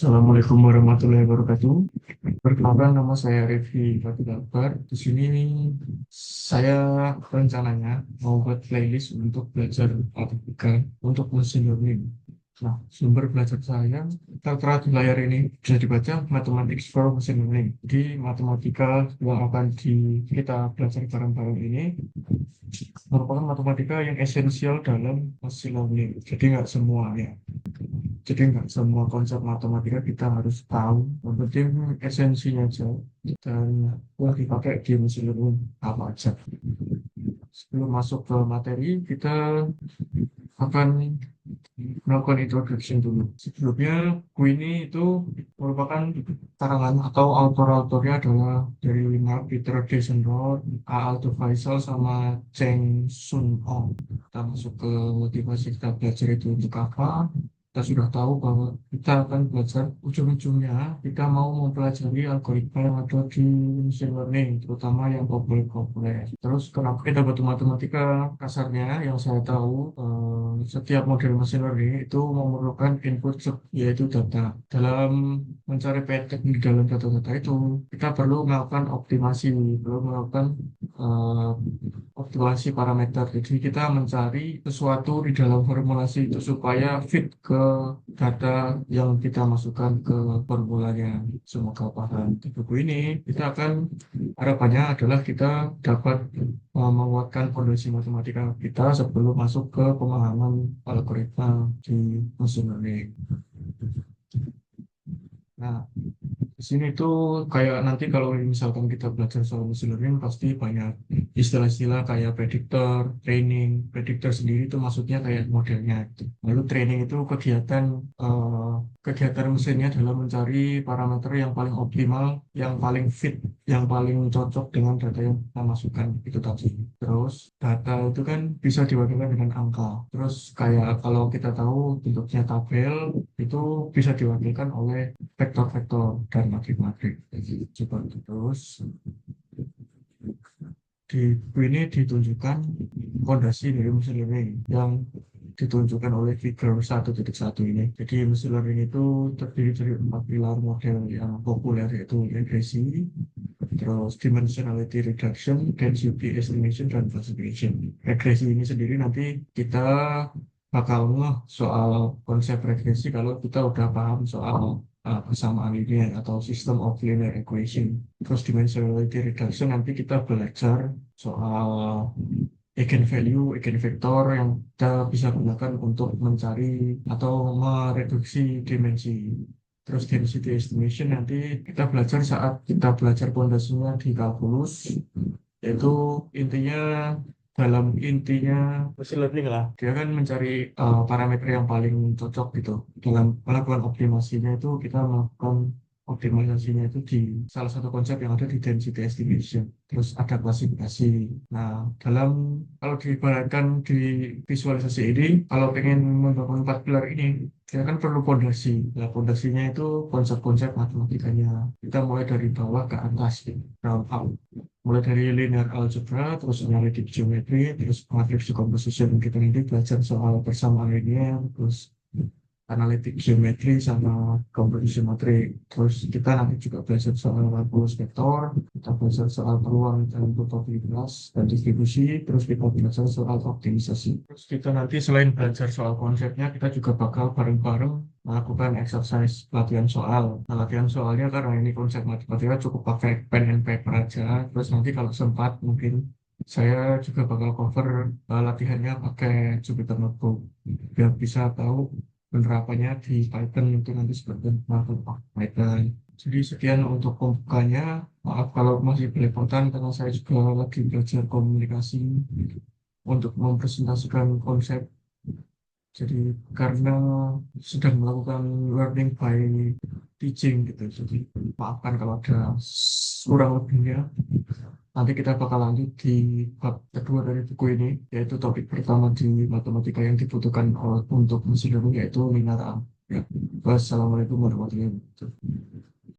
Assalamualaikum warahmatullahi wabarakatuh. Perkenalkan, nama saya Revi Fatul. Di sini saya rencananya mau buat playlist untuk belajar matematika untuk mesin learning. Nah, sumber belajar saya tertera di layar ini bisa dibaca Mathematics for Machine Learning. Jadi matematika yang akan kita belajar bareng-bareng ini merupakan matematika yang esensial dalam machine learning. Jadi nggak semua konsep matematika kita harus tahu. Yang penting esensinya aja dan yang dipakai di mesin learning apa aja. Sebelum masuk ke materi, kita akan melakukan introduction dulu. Sebelumnya, buku ini itu merupakan karangan atau autor-autornya adalah dari Mark Peter Desenroth, A. Aldo Faisal, sama Cheng Sun Ong. Kita masuk ke motivasi kita belajar itu untuk apa. Kita sudah tahu bahwa kita akan belajar ujung-ujungnya, kita mau mempelajari algoritma yang ada di machine learning, terutama yang populer-populer. Terus kenapa kita butuh matematika? Kasarnya yang saya tahu, setiap model machine learning itu memerlukan input yaitu data. Dalam mencari pattern di dalam data-data itu, kita perlu melakukan eh, optimasi parameter. Jadi kita mencari sesuatu di dalam formulasi itu supaya fit ke data yang kita masukkan ke formulanya. Semoga paham. Di buku ini kita akan harapannya adalah kita dapat menguatkan fondasi matematika kita sebelum masuk ke pemahaman algoritma di machine learning. Nah, di sini tuh kayak nanti kalau misalkan kita belajar soal machine learning pasti banyak istilah-istilah kayak prediktor, training. Prediktor sendiri itu maksudnya kayak modelnya gitu. Lalu training itu kegiatan mesinnya dalam mencari parameter yang paling optimal, yang paling fit, yang paling cocok dengan data yang kita masukkan itu tadi. Terus data itu kan bisa diwakilkan dengan angka. Terus kayak kalau kita tahu bentuknya tabel itu bisa diwakilkan oleh vektor-vektor dan matrik-matrik. Seperti itu. Terus di buku ini ditunjukkan fondasi dari mesin learning yang ditunjukkan oleh figure 1.1 ini. Jadi mesin learning itu terdiri dari 4 pilar model yang populer, yaitu regresi, terus dimensionality reduction, density estimation, dan classification. Regresi ini sendiri nanti kita bakal ngeh soal konsep regresi kalau kita udah paham soal persamaan linear atau system of linear equation. Terus dimensionality reduction nanti kita belajar soal eigenvalue, eigenvektor yang kita bisa gunakan untuk mencari atau mereduksi dimensi. Terus density estimation nanti kita belajar saat kita belajar pondasinya di kalkulus, yaitu intinya dalam intinya machine learning lah. Dia kan mencari parameter yang paling cocok gitu. Dalam melakukan optimasinya itu kita melakukan optimalisasinya itu di salah satu konsep yang ada di density estimation. Terus ada klasifikasi. Nah, kalau diibaratkan di visualisasi ini, kalau pengen membangun 4 pilar ini, dia kan perlu pondasi. Nah, pondasinya itu konsep-konsep matematikanya. Kita mulai dari bawah ke atas, gitu, ground up. Mulai dari linear algebra, terus analytic geometry, terus matrix decomposition. Kita nanti belajar soal persamaan linear, terus analitik geometri sama composition metrik. Terus kita nanti juga belajar soal kalkulus vektor, kita belajar soal peluang dalam probabilitas dan distribusi, terus kita belajar soal optimisasi. Terus kita nanti selain belajar soal konsepnya, kita juga bakal bareng-bareng melakukan exercise latihan soal. Nah, latihan soalnya karena ini konsep matematika cukup pakai pen and paper aja. Terus nanti kalau sempat mungkin saya juga bakal cover latihannya pakai Jupyter Notebook biar bisa tahu penerapannya di Python itu nanti seperti apa Python. Jadi sekian untuk pembukanya. Maaf kalau masih belepotan karena saya juga lagi belajar komunikasi untuk mempresentasikan konsep. Jadi karena sedang melakukan learning by teaching gitu. Jadi maafkan kalau ada kurang lebihnya. Nanti kita bakal lanjut di bab kedua dari buku ini, yaitu topik pertama di matematika yang dibutuhkan untuk mesin learning, yaitu linear. Ya. Wassalamualaikum warahmatullahi wabarakatuh.